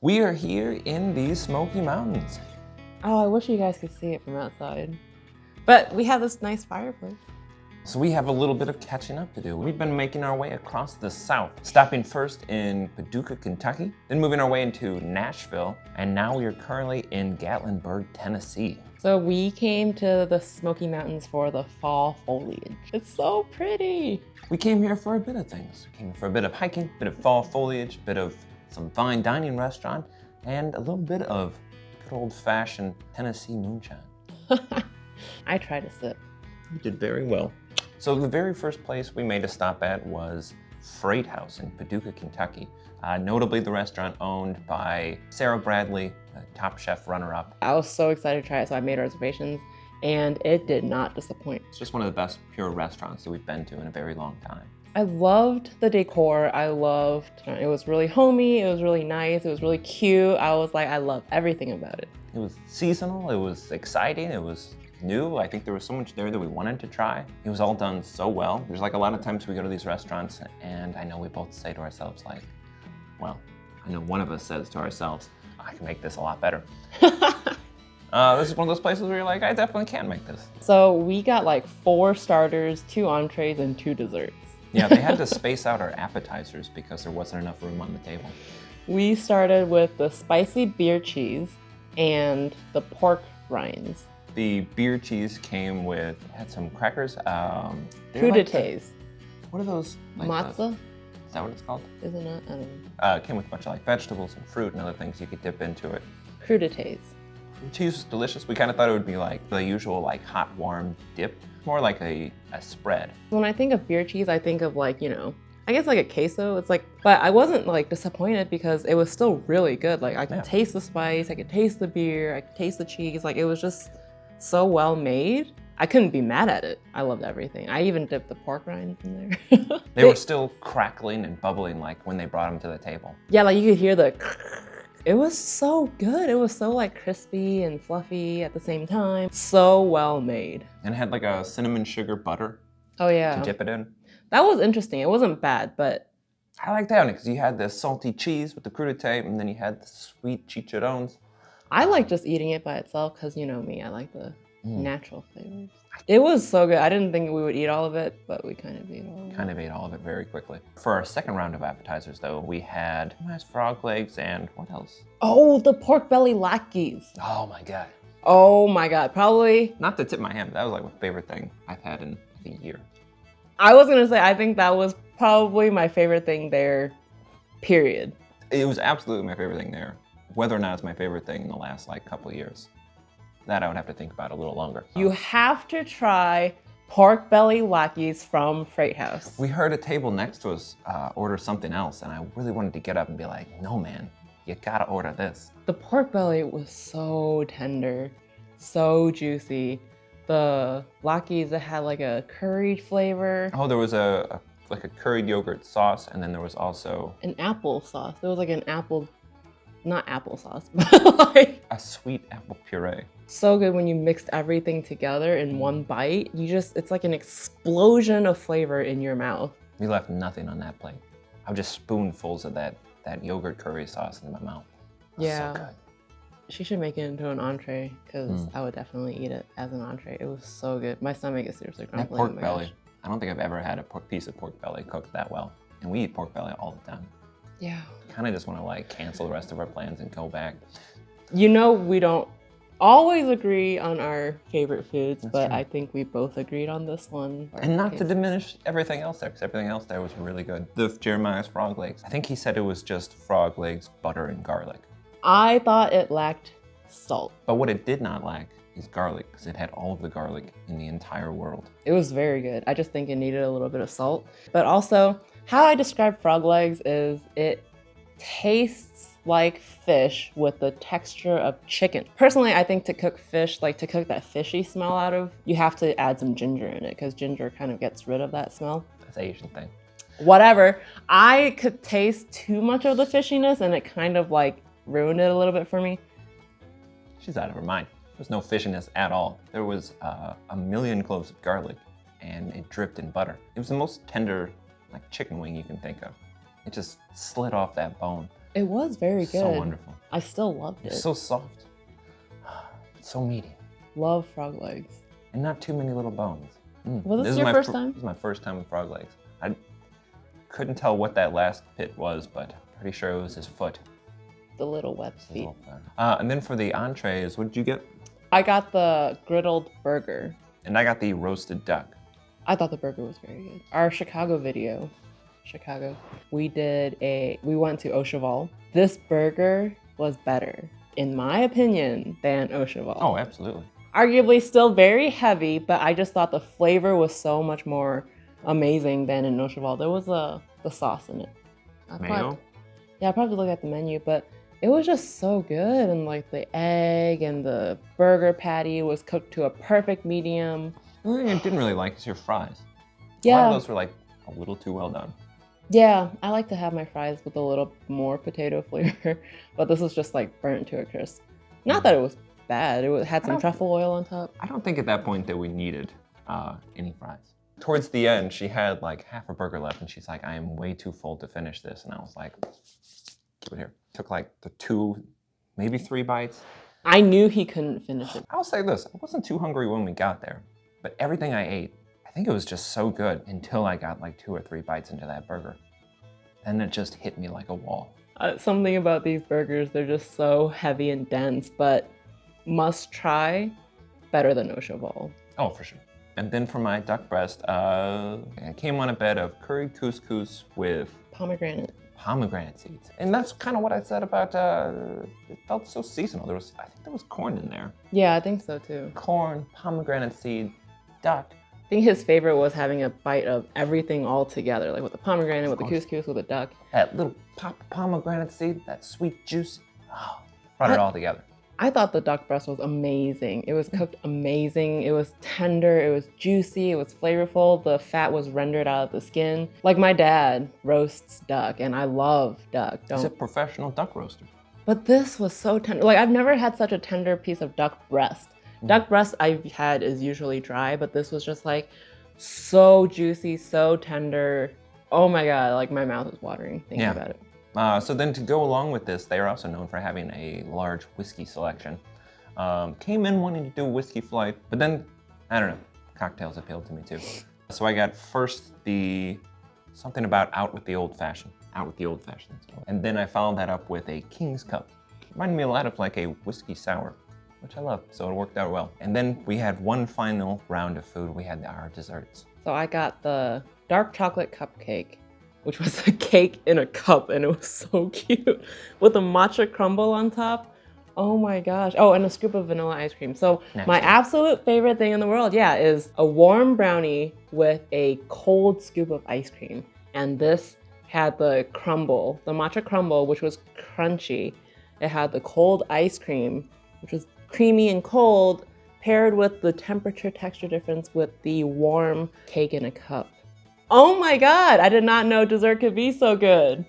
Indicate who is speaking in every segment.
Speaker 1: We are here in the Smoky Mountains.
Speaker 2: Oh, I wish you guys could see it from outside. But we have this nice fireplace.
Speaker 1: So we have a little bit of catching up to do. We've been making our way across the South, stopping first in Paducah, Kentucky, then moving our way into Nashville, and now we are currently in Gatlinburg, Tennessee.
Speaker 2: So we came to the Smoky Mountains for the fall foliage. It's so pretty.
Speaker 1: We came here for a bit of things. We came here for a bit of hiking, a bit of fall foliage, a bit of some fine dining restaurant, and a little bit of good old-fashioned Tennessee moonshine.
Speaker 2: I tried to sip.
Speaker 1: You did very well. So the very first place we made a stop at was Freight House in Paducah, Kentucky. Notably the restaurant owned by Sarah Bradley, the Top Chef runner-up.
Speaker 2: I was so excited to try it, so I made reservations, and it did not disappoint.
Speaker 1: It's just one of the best pure restaurants that we've been to in a very long time.
Speaker 2: I loved the decor. It was really homey, it was really nice, it was really cute. I was like, I love everything about it.
Speaker 1: It was seasonal, it was exciting, it was new. I think there was so much there that we wanted to try. It was all done so well. There's like a lot of times we go to these restaurants and I know we both say to ourselves like, well, I know one of us says to ourselves, I can make this a lot better. This is one of those places where you're like, I definitely can make this.
Speaker 2: So we got like 4 starters, 2 entrees, and 2 desserts.
Speaker 1: Yeah, they had to space out our appetizers because there wasn't enough room on the table.
Speaker 2: We started with the spicy beer cheese and the pork rinds.
Speaker 1: The beer cheese came with, had some crackers.
Speaker 2: Crudités.
Speaker 1: What are those? Like
Speaker 2: Matzah?
Speaker 1: Is that what it's called?
Speaker 2: Isn't it? I don't know.
Speaker 1: It came with a bunch of like vegetables and fruit and other things you could dip into it.
Speaker 2: Crudités.
Speaker 1: The cheese was delicious. We kind of thought it would be like the usual like hot, warm dip. More like a spread.
Speaker 2: When I think of beer cheese, I think of like, I guess like a queso. It's like, but I wasn't like disappointed because it was still really good. Like I could taste the spice, I could taste the beer, I could taste the cheese. Like it was just so well made. I couldn't be mad at it. I loved everything. I even dipped the pork rinds in there.
Speaker 1: They were still crackling and bubbling like when they brought them to the table.
Speaker 2: Yeah, like you could hear the it was so good. It was so like crispy and fluffy at the same time. So well made.
Speaker 1: And it had like a cinnamon sugar butter.
Speaker 2: Oh yeah.
Speaker 1: To dip it in.
Speaker 2: That was interesting. It wasn't bad, but
Speaker 1: I liked that one because you had the salty cheese with the crudité and then you had the sweet chicharrones.
Speaker 2: I like just eating it by itself because you know me, I like the natural flavors. It was so good. I didn't think we would eat all of it, but we kind of ate all of it.
Speaker 1: Kind of ate all of it very quickly. For our second round of appetizers though, we had nice frog legs and what else?
Speaker 2: Oh, the pork belly latkes.
Speaker 1: Oh my God.
Speaker 2: Oh my God, probably.
Speaker 1: Not to tip my hand, but that was like my favorite thing I've had in a year.
Speaker 2: I was gonna say, I think that was probably my favorite thing there, period.
Speaker 1: It was absolutely my favorite thing there. Whether or not it's my favorite thing in the last like couple of years. That I would have to think about a little longer.
Speaker 2: You have to try pork belly latkes from Freight House.
Speaker 1: We heard a table next to us order something else and I really wanted to get up and be like, no man, you gotta order this.
Speaker 2: The pork belly was so tender, so juicy. The latkes that had like a curried flavor.
Speaker 1: Oh, there was like a curried yogurt sauce and then there was also
Speaker 2: an apple sauce. There was like an apple, not applesauce, but like
Speaker 1: a sweet apple puree.
Speaker 2: So good when you mixed everything together in one bite. It's like an explosion of flavor in your mouth.
Speaker 1: We left nothing on that plate. I was just spoonfuls of that yogurt curry sauce in my mouth.
Speaker 2: Yeah.
Speaker 1: So good.
Speaker 2: She should make it into an entree because I would definitely eat it as an entree. It was so good. My stomach is seriously grumbling.
Speaker 1: That pork belly, I don't think I've ever had a piece of pork belly cooked that well. And we eat pork belly all the time.
Speaker 2: Yeah.
Speaker 1: Kind of just want to like cancel the rest of our plans and go back.
Speaker 2: You know, we don't always agree on our favorite foods, but
Speaker 1: true.
Speaker 2: I think we both agreed on this one.
Speaker 1: And not to diminish everything else there, because everything else there was really good. The Jeremiah's frog legs. I think he said it was just frog legs, butter, and garlic.
Speaker 2: I thought it lacked salt.
Speaker 1: But what it did not lack is garlic, because it had all of the garlic in the entire world.
Speaker 2: It was very good. I just think it needed a little bit of salt. But also, how I describe frog legs is it tastes like fish with the texture of chicken. Personally, I think to cook fish, like to cook that fishy smell out of, you have to add some ginger in it because ginger kind of gets rid of that smell.
Speaker 1: That's an Asian thing.
Speaker 2: Whatever. I could taste too much of the fishiness and it kind of like ruined it a little bit for me.
Speaker 1: She's out of her mind. There's no fishiness at all. There was a million cloves of garlic and it dripped in butter. It was the most tender like chicken wing you can think of. It just slid off that bone.
Speaker 2: It was very good.
Speaker 1: So wonderful.
Speaker 2: I still loved it.
Speaker 1: It's so soft. It's so meaty.
Speaker 2: Love frog legs.
Speaker 1: And not too many little bones.
Speaker 2: Was this your first time?
Speaker 1: This is my first time with frog legs. I couldn't tell what that last bit was, but pretty sure it was his foot.
Speaker 2: The little web feet.
Speaker 1: And then for the entrees, what did you get?
Speaker 2: I got the griddled burger.
Speaker 1: And I got the roasted duck.
Speaker 2: I thought the burger was very good. Our Chicago video, we went to Au Cheval. This burger was better, in my opinion, than Au Cheval.
Speaker 1: Oh, absolutely.
Speaker 2: Arguably still very heavy, but I just thought the flavor was so much more amazing than in Au Cheval. There was the sauce in it.
Speaker 1: Mayo?
Speaker 2: Yeah, I probably look at the menu, but it was just so good. And like the egg and the burger patty was cooked to a perfect medium.
Speaker 1: The only thing I didn't really like is your fries.
Speaker 2: Yeah.
Speaker 1: A lot of those were like a little too well done.
Speaker 2: Yeah, I like to have my fries with a little more potato flavor, but this was just like burnt to a crisp. Not that it was bad. It had some truffle oil on top.
Speaker 1: I don't think at that point that we needed any fries. Towards the end, she had like half a burger left and she's like, I am way too full to finish this. And I was like, keep it here. Took like the 2, maybe 3 bites.
Speaker 2: I knew he couldn't finish it.
Speaker 1: I'll say this, I wasn't too hungry when we got there, but everything I ate, I think it was just so good until I got like 2 or 3 bites into that burger. Then it just hit me like a wall.
Speaker 2: Something about these burgers, they're just so heavy and dense, but must try, better than Au Cheval.
Speaker 1: Oh, for sure. And then for my duck breast, I came on a bed of curried couscous with pomegranate seeds. And that's kind of what I said about, it felt so seasonal. I think there was corn in there.
Speaker 2: Yeah, I think so too.
Speaker 1: Corn, pomegranate seed, duck.
Speaker 2: I think his favorite was having a bite of everything all together, like with the pomegranate, with the couscous, with the duck.
Speaker 1: That little pop of pomegranate seed, that sweet juice, brought it all together.
Speaker 2: I thought the duck breast was amazing. It was cooked amazing. It was tender, it was juicy, it was flavorful. The fat was rendered out of the skin. Like my dad roasts duck and I love duck.
Speaker 1: He's a professional duck roaster.
Speaker 2: But this was so tender. Like I've never had such a tender piece of duck breast. Duck breast I've had is usually dry, but this was just like so juicy, so tender. Oh my God, like my mouth is watering thinking about it.
Speaker 1: So then to go along with this, they are also known for having a large whiskey selection. Came in wanting to do a whiskey flight, but then, I don't know, cocktails appealed to me too. So I got first something about out with the old fashioned. And then I followed that up with a King's Cup. Reminded me a lot of like a whiskey sour, which I love, so it worked out well. And then we had one final round of food. We had our desserts.
Speaker 2: So I got the dark chocolate cupcake, which was a cake in a cup, and it was so cute with a matcha crumble on top. Oh my gosh. Oh, and a scoop of vanilla ice cream. So my absolute favorite thing in the world, is a warm brownie with a cold scoop of ice cream. And this had the crumble, the matcha crumble, which was crunchy. It had the cold ice cream, which was creamy and cold, paired with the temperature texture difference with the warm cake in a cup. Oh my God, I did not know dessert could be so good.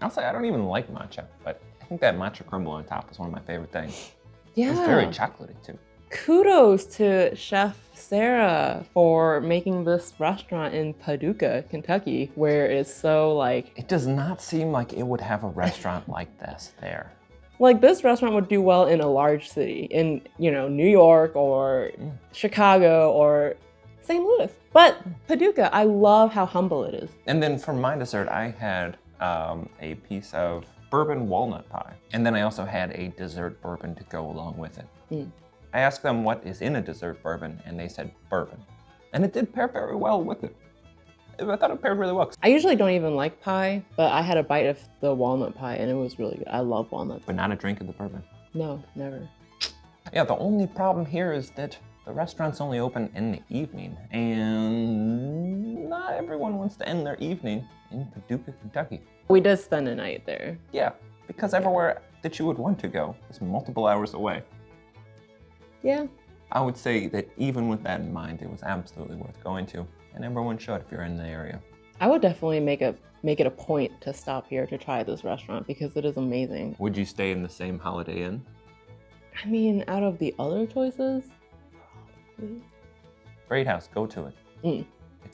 Speaker 1: I'll say I don't even like matcha, but I think that matcha crumble on top is one of my favorite things.
Speaker 2: Yeah.
Speaker 1: It's very chocolatey too.
Speaker 2: Kudos to Chef Sarah for making this restaurant in Paducah, Kentucky, where it's so like...
Speaker 1: It does not seem like it would have a restaurant like this there.
Speaker 2: Like this restaurant would do well in a large city, in, New York or Chicago or St. Louis. But Paducah, I love how humble it is.
Speaker 1: And then for my dessert, I had a piece of bourbon walnut pie. And then I also had a dessert bourbon to go along with it. I asked them what is in a dessert bourbon, and they said bourbon. And it did pair very well with it. I thought it paired really well.
Speaker 2: I usually don't even like pie, but I had a bite of the walnut pie and it was really good. I love walnuts.
Speaker 1: But not a drink of the bourbon?
Speaker 2: No, never.
Speaker 1: Yeah, the only problem here is that the restaurant's only open in the evening, and not everyone wants to end their evening in Paducah, Kentucky.
Speaker 2: We did spend a night there.
Speaker 1: Yeah, because everywhere that you would want to go is multiple hours away.
Speaker 2: Yeah.
Speaker 1: I would say that even with that in mind, it was absolutely worth going to, and everyone should if you're in the area.
Speaker 2: I would definitely make it a point to stop here to try this restaurant because it is amazing.
Speaker 1: Would you stay in the same Holiday Inn?
Speaker 2: I mean, out of the other choices, probably.
Speaker 1: Great house, go to it.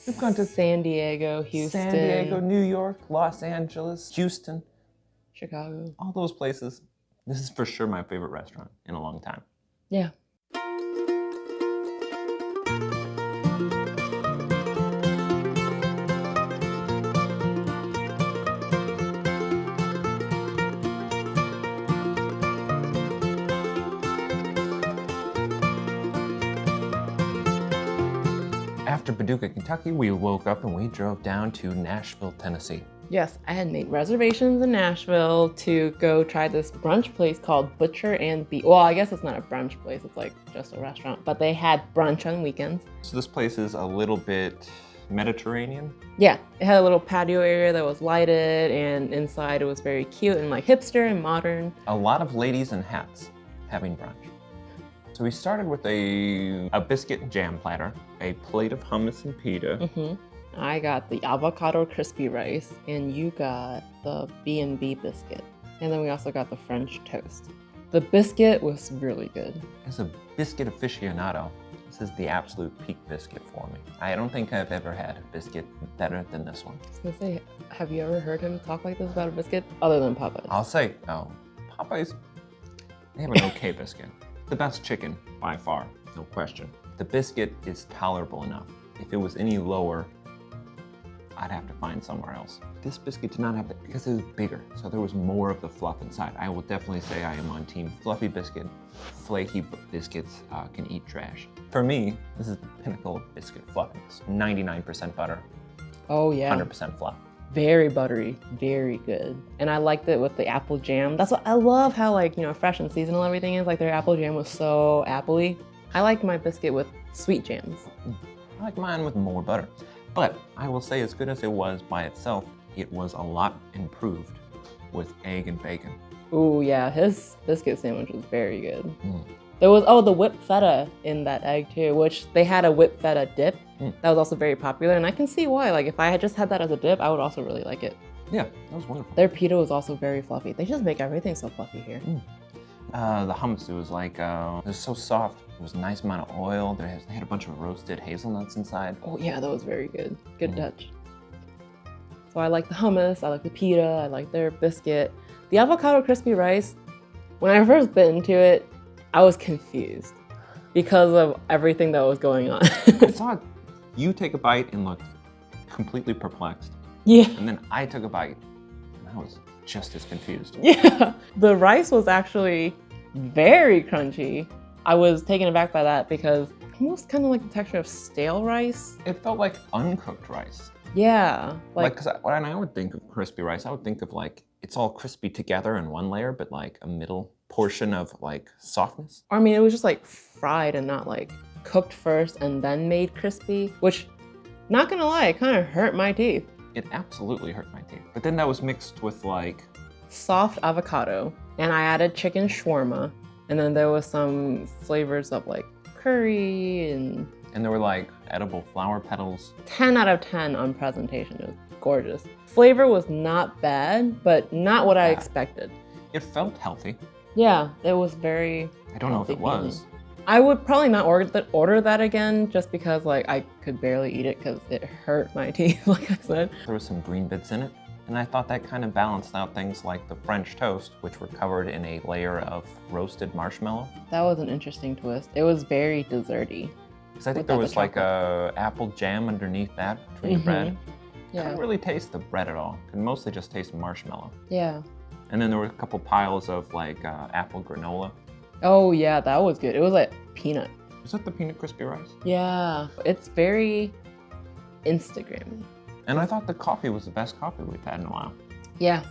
Speaker 2: We've gone to San Diego, Houston.
Speaker 1: San Diego, New York, Los Angeles, Houston.
Speaker 2: Chicago.
Speaker 1: All those places. This is for sure my favorite restaurant in a long time.
Speaker 2: Yeah.
Speaker 1: After Paducah, Kentucky, we woke up and we drove down to Nashville, Tennessee.
Speaker 2: Yes, I had made reservations in Nashville to go try this brunch place called Butcher and Beef. Well, I guess it's not a brunch place, it's like just a restaurant, but they had brunch on weekends.
Speaker 1: So this place is a little bit Mediterranean.
Speaker 2: Yeah, it had a little patio area that was lighted, and inside it was very cute and like hipster and modern.
Speaker 1: A lot of ladies in hats having brunch. So we started with a biscuit and jam platter, a plate of hummus and pita.
Speaker 2: I got the avocado crispy rice, and you got the B&B biscuit. And then we also got the French toast. The biscuit was really good.
Speaker 1: As a biscuit aficionado, this is the absolute peak biscuit for me. I don't think I've ever had a biscuit better than this one.
Speaker 2: I was gonna say, have you ever heard him talk like this about a biscuit? Other than Popeyes.
Speaker 1: I'll say, Popeyes, they have an okay biscuit. The best chicken, by far, no question. The biscuit is tolerable enough. If it was any lower, I'd have to find somewhere else. This biscuit did not have that because it was bigger, so there was more of the fluff inside. I will definitely say I am on team fluffy biscuit. Flaky biscuits can eat trash. For me, this is the pinnacle of biscuit fluffiness. 99% butter,
Speaker 2: Oh yeah.
Speaker 1: 100% fluff.
Speaker 2: Very buttery, very good. And I liked it with the apple jam. That's what I love, how like, you know, fresh and seasonal everything is. Like their apple jam was so appley. I liked my biscuit with sweet jams.
Speaker 1: I like mine with more butter. But I will say, as good as it was by itself, it was a lot improved with egg and bacon.
Speaker 2: Ooh yeah, his biscuit sandwich was very good. There was, the whipped feta in that egg too, which they had a whipped feta dip. That was also very popular, and I can see why. Like if I had just had that as a dip, I would also really like it.
Speaker 1: Yeah, that was wonderful.
Speaker 2: Their pita was also very fluffy. They just make everything so fluffy here.
Speaker 1: The hummus, it was like, it was so soft. It was a nice amount of oil. They had a bunch of roasted hazelnuts inside.
Speaker 2: Oh yeah, that was very good. Good touch. So I like the hummus, I like the pita, I like their biscuit. The avocado crispy rice, when I first bit into it, I was confused because of everything that was going on.
Speaker 1: I saw you take a bite and looked completely perplexed.
Speaker 2: Yeah.
Speaker 1: And then I took a bite and I was just as confused.
Speaker 2: Yeah. The rice was actually very crunchy. I was taken aback by that because almost kind of like the texture of stale rice.
Speaker 1: It felt like uncooked rice.
Speaker 2: Yeah.
Speaker 1: Because when I would think of crispy rice, I would think of like, it's all crispy together in one layer, but like a middle portion of like softness.
Speaker 2: I mean, it was just like fried and not like cooked first and then made crispy, which, not gonna lie, it kind of hurt my teeth.
Speaker 1: It absolutely hurt my teeth. But then that was mixed with like
Speaker 2: soft avocado, and I added chicken shawarma, and then there was some flavors of like curry and
Speaker 1: there were like edible flower petals.
Speaker 2: 10 out of 10 on presentation. It was gorgeous. Flavor was not bad, but not what I expected.
Speaker 1: It felt healthy.
Speaker 2: Yeah, it was very
Speaker 1: I don't know if it was.
Speaker 2: I would probably not order that again, just because like I could barely eat it because it hurt my teeth, like I said.
Speaker 1: There was some green bits in it, and I thought that kind of balanced out things like the French toast, which were covered in a layer of roasted marshmallow.
Speaker 2: That was an interesting twist. It was very desserty.
Speaker 1: Because I think there was like a apple jam underneath that between the bread.
Speaker 2: Yeah.
Speaker 1: Couldn't really taste the bread at all. Could mostly just taste marshmallow.
Speaker 2: Yeah.
Speaker 1: And then there were a couple piles of like apple granola.
Speaker 2: Oh yeah, that was good. It was like peanut.
Speaker 1: Is that the peanut crispy rice?
Speaker 2: Yeah, it's very Instagram-y.
Speaker 1: And I thought the coffee was the best coffee we've had in a while.
Speaker 2: Yeah.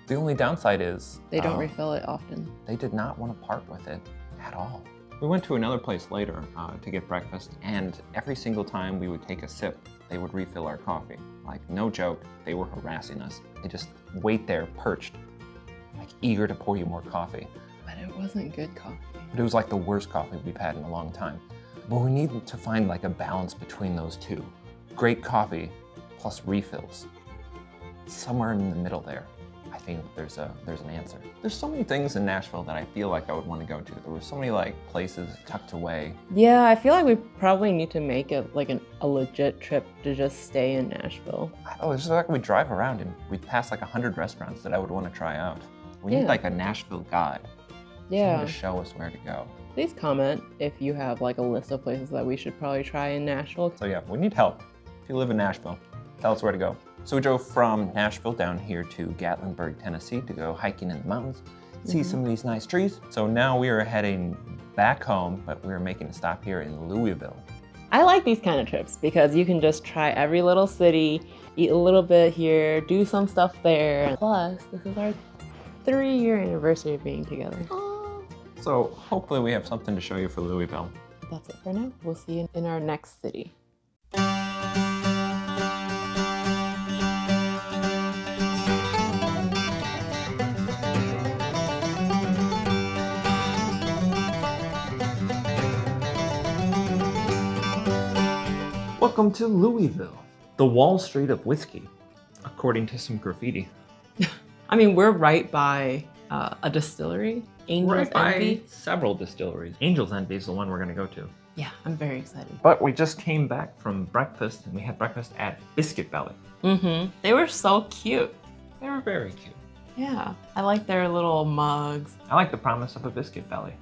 Speaker 1: The only downside is
Speaker 2: they don't refill it often.
Speaker 1: They did not want to part with it at all. We went to another place later to get breakfast, and every single time we would take a sip, they would refill our coffee. Like, no joke, they were harassing us. They just wait there, perched, like eager to pour you more coffee.
Speaker 2: But it wasn't good coffee.
Speaker 1: But it was like the worst coffee we've had in a long time. But we need to find like a balance between those two. Great coffee plus refills. Somewhere in the middle there, I think there's an answer. There's so many things in Nashville that I feel like I would want to go to. There were so many like places tucked away.
Speaker 2: Yeah, I feel like we probably need to make it like a legit trip to just stay in Nashville.
Speaker 1: Oh, it's just like we drive around and we'd pass like 100 restaurants that I would want to try out. We need like a Nashville guide.
Speaker 2: Yeah.
Speaker 1: Someone to show us where to go.
Speaker 2: Please comment if you have like a list of places that we should probably try in Nashville.
Speaker 1: So yeah, we need help. If you live in Nashville, tell us where to go. So we drove from Nashville down here to Gatlinburg, Tennessee to go hiking in the mountains, see some of these nice trees. So now we are heading back home, but we're making a stop here in Louisville.
Speaker 2: I like these kind of trips because you can just try every little city, eat a little bit here, do some stuff there. Plus, this is our 3-year anniversary of being together.
Speaker 1: So hopefully we have something to show you for Louisville.
Speaker 2: That's it for now. We'll see you in our next city.
Speaker 1: Welcome to Louisville, the Wall Street of whiskey, according to some graffiti.
Speaker 2: I mean, we're right by a distillery, Angel's Envy.
Speaker 1: Several distilleries. Angel's Envy is the one we're gonna go to.
Speaker 2: Yeah, I'm very excited.
Speaker 1: But we just came back from breakfast and we had breakfast at Biscuit Belly.
Speaker 2: They were so cute.
Speaker 1: They were very cute.
Speaker 2: Yeah, I like their little mugs.
Speaker 1: I like the promise of a Biscuit Belly.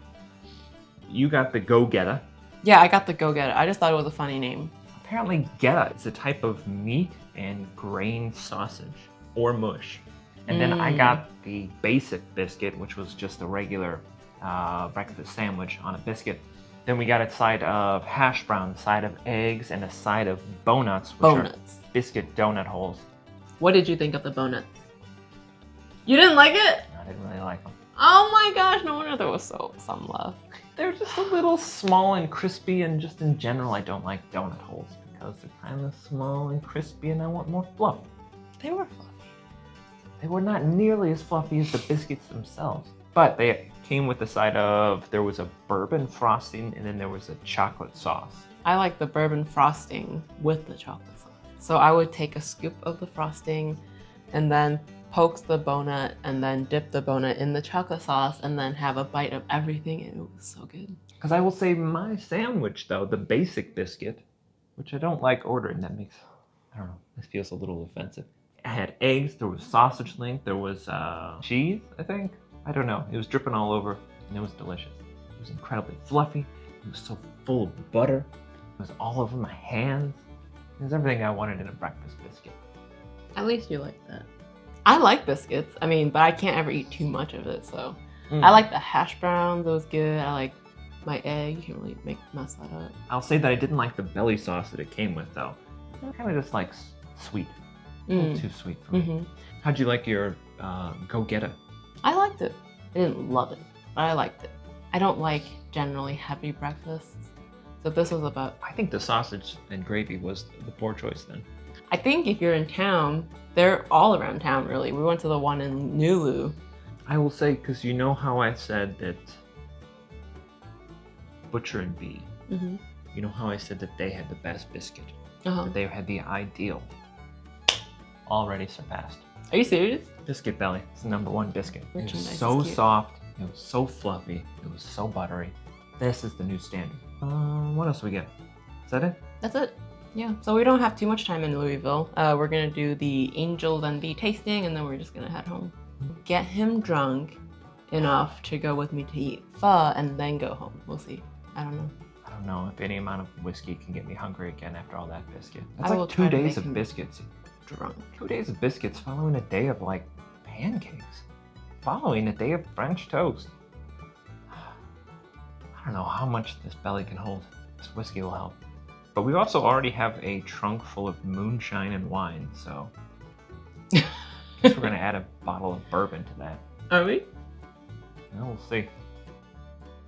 Speaker 1: You got the Go-Getta.
Speaker 2: Yeah, I got the Go-Getta. I just thought it was a funny name.
Speaker 1: Apparently Getta is a type of meat and grain sausage or mush. And then I got the basic biscuit, which was just a regular breakfast sandwich on a biscuit. Then we got a side of hash brown, a side of eggs, and a side of bonuts, which are biscuit donut holes.
Speaker 2: What did you think of the bonuts? You didn't like it?
Speaker 1: I didn't really like them.
Speaker 2: Oh my gosh, no wonder there was some love.
Speaker 1: They're just a little small and crispy, and just in general, I don't like donut holes because they're kind of small and crispy and I want more fluff.
Speaker 2: They were fluffy.
Speaker 1: They were not nearly as fluffy as the biscuits themselves, but they came with the side of, there was a bourbon frosting and then there was a chocolate sauce.
Speaker 2: I like the bourbon frosting with the chocolate sauce. So I would take a scoop of the frosting and then poke the donut and then dip the donut in the chocolate sauce and then have a bite of everything, and it was so good.
Speaker 1: Because I will say my sandwich though, the basic biscuit, which I don't like ordering, that makes, I don't know, this feels a little offensive. I had eggs, there was sausage link, there was cheese, I think. I don't know, it was dripping all over and it was delicious. It was incredibly fluffy, it was so full of butter, it was all over my hands. It was everything I wanted in a breakfast biscuit.
Speaker 2: At least you like that. I like biscuits, I mean, but I can't ever eat too much of it, so. I like the hash browns, it was good. I like my egg, you can't really mess that up.
Speaker 1: I'll say that I didn't like the belly sauce that it came with though. It kind of just like sweet. A little too sweet for me. How'd you like your Go-Getta?
Speaker 2: I liked it. I didn't love it, but I liked it. I don't like generally heavy breakfasts, so this was about...
Speaker 1: I think the sausage and gravy was the poor choice then.
Speaker 2: I think if you're in town, they're all around town really. We went to the one in Nulu.
Speaker 1: I will say, because you know how I said that Butcher and Bee, you know how I said that they had the best biscuit, that they had the ideal. Already surpassed.
Speaker 2: Are you serious?
Speaker 1: Biscuit Belly is the #1 biscuit. It was so soft, it was so fluffy, it was so buttery. This is the new standard. What else do we get? Is that it?
Speaker 2: That's it. Yeah, so we don't have too much time in Louisville. We're gonna do the Angel's Envy tasting and then we're just gonna head home. Get him drunk enough to go with me to eat pho and then go home. We'll see. I don't know.
Speaker 1: I don't know if any amount of whiskey can get me hungry again after all that biscuit.
Speaker 2: I
Speaker 1: That's
Speaker 2: will
Speaker 1: like
Speaker 2: try
Speaker 1: 2
Speaker 2: to
Speaker 1: days
Speaker 2: make
Speaker 1: of
Speaker 2: him
Speaker 1: biscuits.
Speaker 2: Drunk.
Speaker 1: 2 days of biscuits following a day of like pancakes. Following a day of French toast. I don't know how much this belly can hold. This whiskey will help. But we also already have a trunk full of moonshine and wine, so I guess we're gonna add a bottle of bourbon to that.
Speaker 2: Are we?
Speaker 1: Well, we'll see.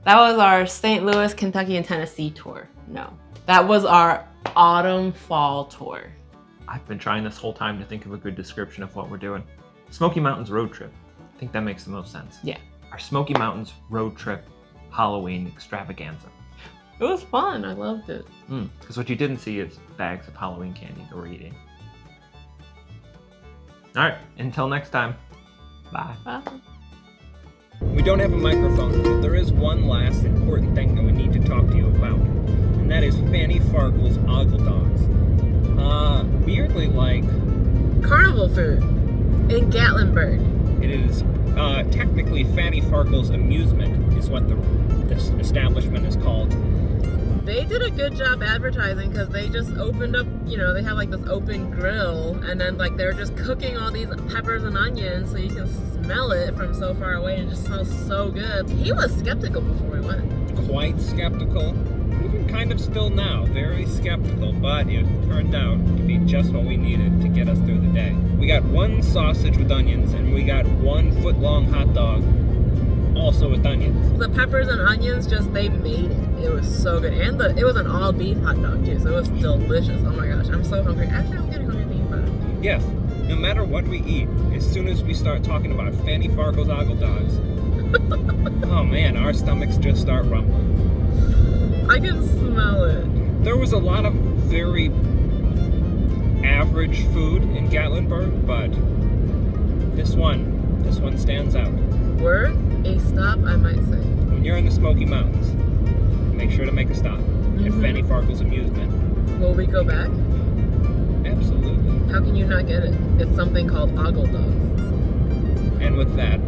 Speaker 2: That was our St. Louis, Kentucky, and Tennessee tour. No, that was our autumn-fall tour.
Speaker 1: I've been trying this whole time to think of a good description of what we're doing. Smoky Mountains road trip. I think that makes the most sense.
Speaker 2: Yeah.
Speaker 1: Our Smoky Mountains road trip Halloween extravaganza.
Speaker 2: It was fun. I loved it.
Speaker 1: Because what you didn't see is bags of Halloween candy that we're eating. All right, until next time. Bye.
Speaker 2: Bye.
Speaker 1: We don't have a microphone, but there is one last important thing that we need to talk to you about. And that is Fannie Farkle's Ogle Dogs. Weirdly like
Speaker 2: Carnival food in Gatlinburg.
Speaker 3: It is technically Fannie Farkle's Amusement is what this establishment is called.
Speaker 2: They did a good job advertising because they just opened up, you know, they have like this open grill and then like they're just cooking all these peppers and onions so you can smell it from so far away and it just smells so good. He was skeptical before we went.
Speaker 3: Quite skeptical. Even kind of still now. Very skeptical, but it turned out to be just what we needed to get us through the day. We got one sausage with onions and we got 1 foot-long hot dog also with onions.
Speaker 2: The peppers and onions, just they made it. It was so good. And it was an all beef hot dog too, so it was delicious. Oh my gosh, I'm so hungry. Actually, I'm getting hungry thinking about it.
Speaker 3: Yes, no matter what we eat, as soon as we start talking about Fannie Farkle's Ogle Dogs, oh man, our stomachs just start rumbling.
Speaker 2: I can smell it.
Speaker 3: There was a lot of very average food in Gatlinburg, but this one stands out.
Speaker 2: Worth a stop, I might say.
Speaker 3: When you're in the Smoky Mountains, make sure to make a stop at Fannie Farkle's Amusement.
Speaker 2: Will we go back?
Speaker 3: Absolutely.
Speaker 2: How can you not get it? It's something called Ogle Dogs.
Speaker 3: And with that,